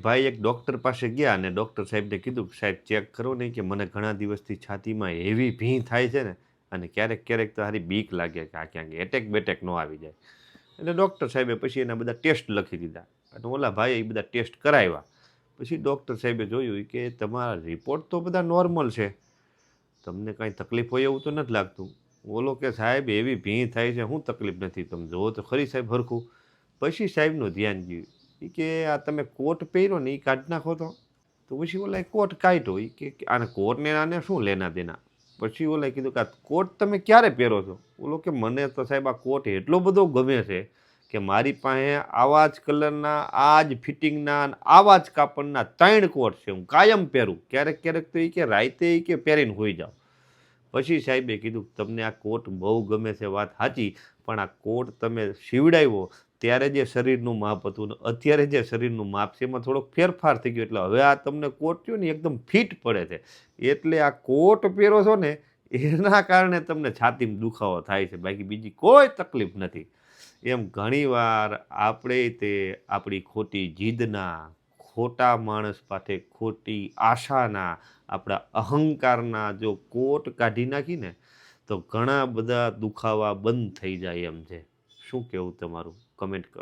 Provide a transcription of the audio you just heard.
ભાઈ એક ડૉક્ટર પાસે ગયા અને ડૉક્ટર સાહેબને કીધું કે સાહેબ ચેક કરો ને કે મને ઘણા દિવસથી છાતીમાં એવી ભીં થાય છે ને અને ક્યારેક ક્યારેક તો હારી બીક લાગે કે આ ક્યાંક એટેક બેટેક ન આવી જાય. એટલે ડૉક્ટર સાહેબે પછી એના બધા ટેસ્ટ લખી દીધા અને ઓલા ભાઈએ એ બધા ટેસ્ટ કરાવ્યા. પછી ડૉક્ટર સાહેબે જોયું કે તમારા રિપોર્ટ તો બધા નોર્મલ છે, તમને કાંઈ તકલીફ હોય એવું તો નથી લાગતું. ઓલો કે સાહેબ એવી ભીં થાય છે, શું તકલીફ નથી, તમે જુઓ તો ખરી સાહેબ હરખું. પછી સાહેબનું ધ્યાન ગયું ઈ કે આ તમે કોટ પહેર્યો ને એ કાઢી નાખો તો. તો પછી ઓલાએ કોટ કાઢ્યો. ઈ કે આને કોટને આને શું લેના દેના. પછી ઓલાએ કીધું કે આ કોટ તમે ક્યારે પહેરો છો? ઓલો કે મને તો સાહેબ આ કોટ એટલો બધો ગમે છે કે મારી પાસે આવા જ કલરના, આ જ ફિટિંગના અને આવા જ કાપડના 3 કોટ છે, હું કાયમ પહેરું. ક્યારેક ક્યારેક તો ઈ કે રાતે ઈ કે પહેરીને સૂઈ જાઉં. પછી સાહેબે કીધું તમને આ કોટ બહુ ગમે છે, વાત સાચી, પણ આ કોટ તમે સીવડાવ્યો ત્યારે જે શરીરનું માપ હતું ને અત્યારે જે શરીરનું માપ છે એમાં થોડોક ફેરફાર થઈ ગયો, એટલે હવે આ તમને કોટ થયો ને એકદમ ફિટ પડે છે. એટલે આ કોટ પહેરો છો ને એના કારણે તમને છાતીમાં દુખાવો થાય છે, બાકી બીજી કોઈ તકલીફ નથી. એમ ઘણીવાર આપણે તે આપણી ખોટી જીદના, ખોટા માણસ પાસે ખોટી આશાના, આપણા અહંકારના જો કોટ કાઢી નાખીને તો ઘણા બધા દુખાવા બંધ થઈ જાય એમ છે. શું કહેવું તમારું? કમેન્ટ કરો.